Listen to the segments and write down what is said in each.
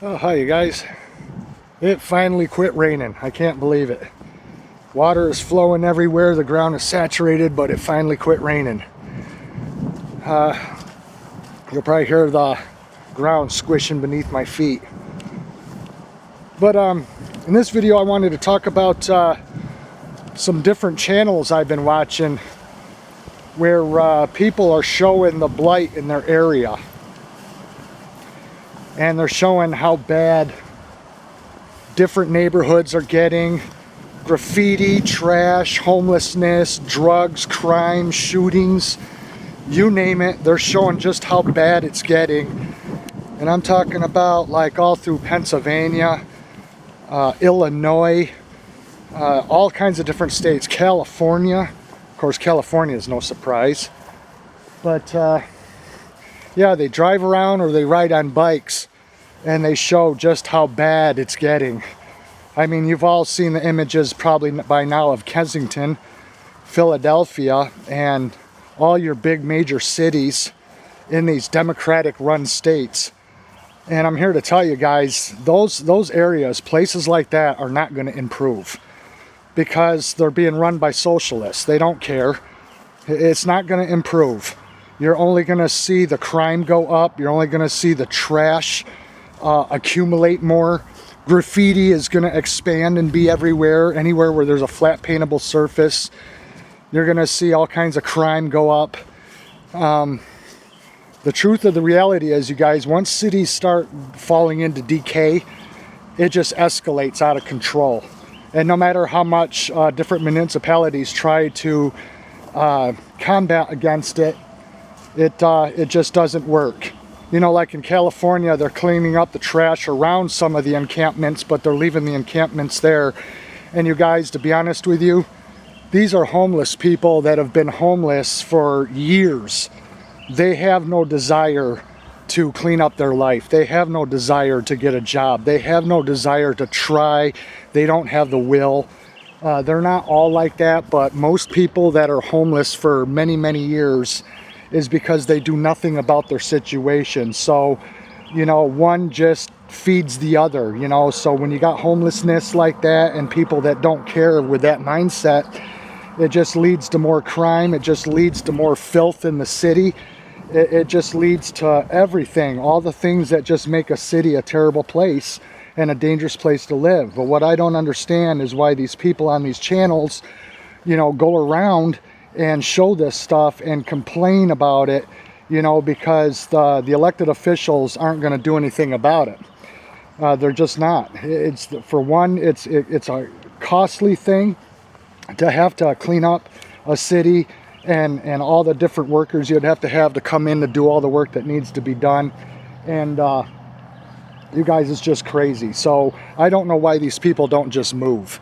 Oh, hi you guys. It finally quit raining. I can't believe it. Water is flowing everywhere. The ground is saturated, but it finally quit raining. You'll probably hear the ground squishing beneath my feet. But in this video I wanted to talk about some different channels I've been watching where people are showing the blight in their area. And they're showing how bad different neighborhoods are getting. Graffiti, trash, homelessness, drugs, crime, shootings, you name it. They're showing just how bad it's getting. And I'm talking about like all through Pennsylvania, Illinois, all kinds of different states. California, of course California is no surprise. But yeah, they drive around or they ride on bikes and they show just how bad it's getting. I mean, you've all seen the images probably by now of Kensington, Philadelphia, and all your big major cities in these Democratic run states. And I'm here to tell you guys, those areas, places like that are not going to improve because they're being run by socialists. They don't care. It's not going to improve. You're only going to see the crime go up. You're only going to see the trash accumulate more. Graffiti is going to expand and be everywhere. Anywhere where there's a flat paintable surface, you're going to see all kinds of crime go up. The truth of the reality is, you guys, once cities start falling into decay, it just escalates out of control. And no matter how much different municipalities try to combat against it, it just doesn't work. You know, like in California, they're cleaning up the trash around some of the encampments, but they're leaving the encampments there. And you guys, to be honest with you, these are homeless people that have been homeless for years. They have no desire to clean up their life. They have no desire to get a job. They have no desire to try. They don't have the will. They're not all like that, but most people that are homeless for many, many years is because they do nothing about their situation. So, you know, one just feeds the other, you know. So when you got homelessness like that and people that don't care with that mindset, it just leads to more crime. It just leads to more filth in the city. It just leads to everything, all the things that just make a city a terrible place and a dangerous place to live. But what I don't understand is why these people on these channels, you know, go around and show this stuff and complain about it, you know, because the elected officials aren't going to do anything about it. They're just not. It's, for one, it's a costly thing to have to clean up a city and all the different workers you'd have to come in to do all the work that needs to be done. And you guys, it's just crazy. So I don't know why these people don't just move.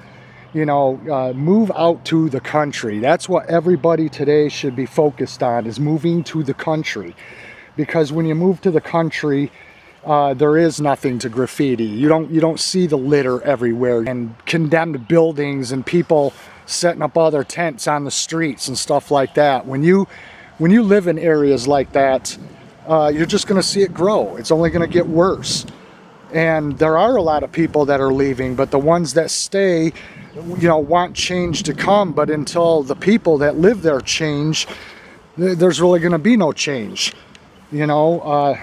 You know, move out to the country. That's what everybody today should be focused on, is moving to the country. Because when you move to the country, there is nothing to graffiti. You don't see the litter everywhere and condemned buildings and people setting up all their tents on the streets and stuff like that. When you live in areas like that, you're just going to see it grow. It's only going to get worse. And there are a lot of people that are leaving, but the ones that stay, you know, want change to come. But until the people that live there change, there's really going to be no change, you know,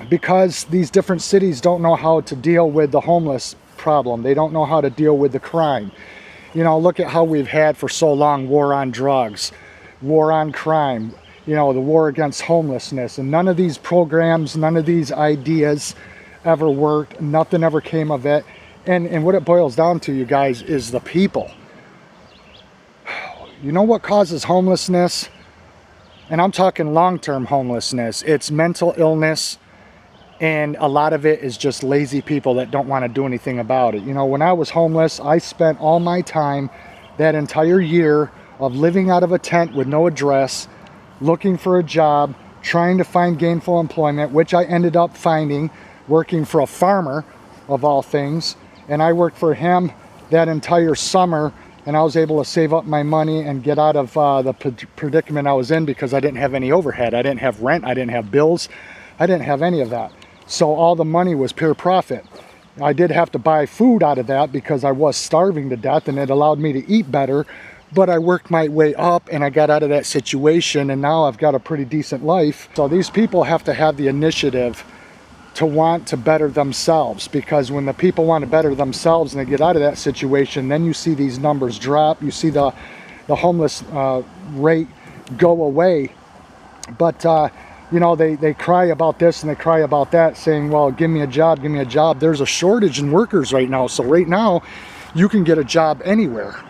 because these different cities don't know how to deal with the homeless problem. They don't know how to deal with the crime. You know, look at how we've had for so long war on drugs, war on crime, you know, the war against homelessness. And none of these programs, none of these ideas ever worked. Nothing ever came of it. And what it boils down to, you guys, is the people. You know what causes homelessness? And I'm talking long-term homelessness. It's mental illness, and a lot of it is just lazy people that don't want to do anything about it. You know, when I was homeless, I spent all my time, that entire year, of living out of a tent with no address, looking for a job, trying to find gainful employment, which I ended up finding, working for a farmer, of all things. And I worked for him that entire summer, and I was able to save up my money and get out of the predicament I was in because I didn't have any overhead. I didn't have rent. I didn't have bills. I didn't have any of that. So all the money was pure profit. I did have to buy food out of that because I was starving to death, and it allowed me to eat better. But I worked my way up and I got out of that situation, and now I've got a pretty decent life. So these people have to have the initiative to want to better themselves, because when the people want to better themselves and they get out of that situation, then you see these numbers drop. You see the homeless rate go away. But you know, they cry about this and they cry about that, saying, well, give me a job, give me a job. There's a shortage in workers right now. So right now you can get a job anywhere.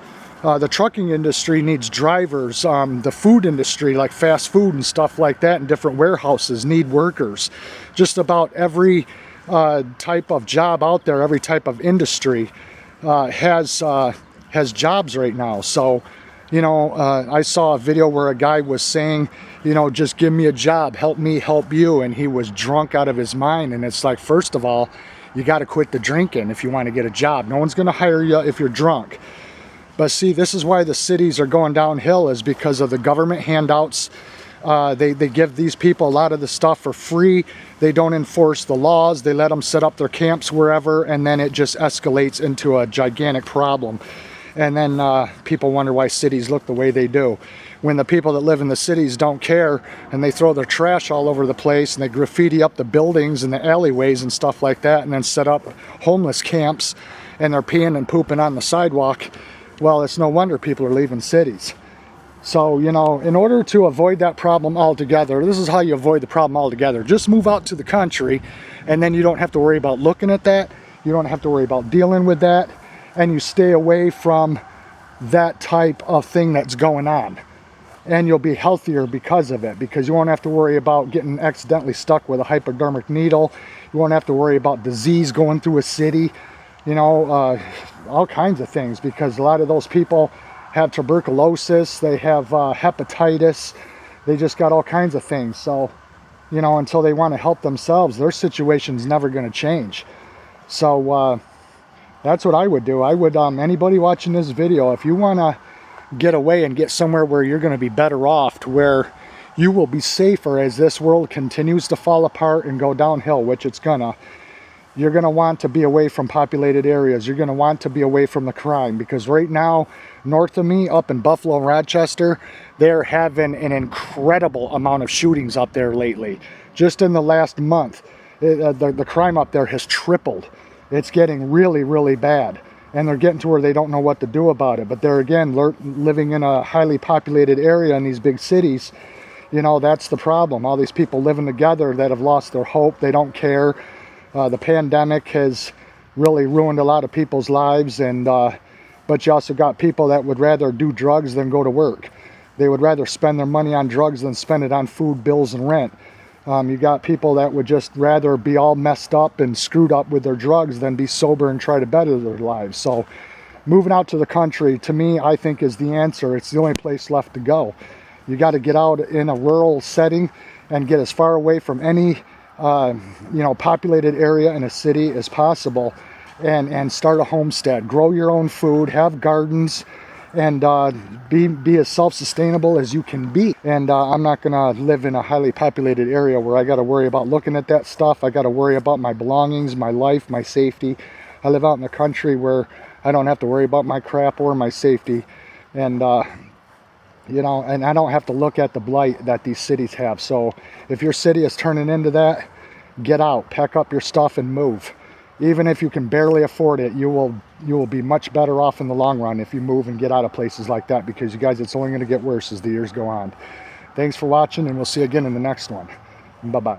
The trucking industry needs drivers. The food industry, like fast food and stuff like that, and different warehouses need workers. Just about every type of job out there, every type of industry has jobs right now. So, you know, I saw a video where a guy was saying, you know, just give me a job, help me help you, and he was drunk out of his mind. And it's like, first of all, you got to quit the drinking if you want to get a job. No one's going to hire you if you're drunk. But see, this is why the cities are going downhill, is because of the government handouts. They give these people a lot of the stuff for free. They don't enforce the laws. They let them set up their camps wherever, and then it just escalates into a gigantic problem. And then people wonder why cities look the way they do. When the people that live in the cities don't care, and they throw their trash all over the place, and they graffiti up the buildings and the alleyways and stuff like that, and then set up homeless camps, and they're peeing and pooping on the sidewalk, well, it's no wonder people are leaving cities. So, you know, in order to avoid that problem altogether, this is how you avoid the problem altogether. Just move out to the country, and then you don't have to worry about looking at that. You don't have to worry about dealing with that, and you stay away from that type of thing that's going on. And you'll be healthier because of it, because you won't have to worry about getting accidentally stuck with a hypodermic needle. You won't have to worry about disease going through a city. You know, all kinds of things, because a lot of those people have tuberculosis, they have hepatitis, they just got all kinds of things. So, you know, until they want to help themselves, their situation's never going to change. So that's what I would do. I would, anybody watching this video, if you want to get away and get somewhere where you're going to be better off, to where you will be safer as this world continues to fall apart and go downhill, which it's gonna, you're going to want to be away from populated areas. You're going to want to be away from the crime, because right now, north of me, up in Buffalo and Rochester, they're having an incredible amount of shootings up there lately. Just in the last month, the crime up there has tripled. It's getting really, really bad. And they're getting to where they don't know what to do about it. But they're, again, living in a highly populated area in these big cities. You know, that's the problem. All these people living together that have lost their hope. They don't care. The pandemic has really ruined a lot of people's lives, and but you also got people that would rather do drugs than go to work. They would rather spend their money on drugs than spend it on food, bills, and rent. You got people that would just rather be all messed up and screwed up with their drugs than be sober and try to better their lives. So moving out to the country, to me, I think is the answer. It's the only place left to go. You got to get out in a rural setting and get as far away from any you know, populated area in a city as possible, and start a homestead, grow your own food, have gardens, and be as self-sustainable as you can be. And I'm not gonna live in a highly populated area where I got to worry about looking at that stuff. I got to worry about my belongings, my life, my safety. I live out in the country where I don't have to worry about my crap or my safety, and you know, and I don't have to look at the blight that these cities have. So if your city is turning into that, get out, pack up your stuff and move. Even if you can barely afford it, you will be much better off in the long run if you move and get out of places like that, because you guys, it's only going to get worse as the years go on. Thanks for watching, and we'll see you again in the next one. Bye-bye.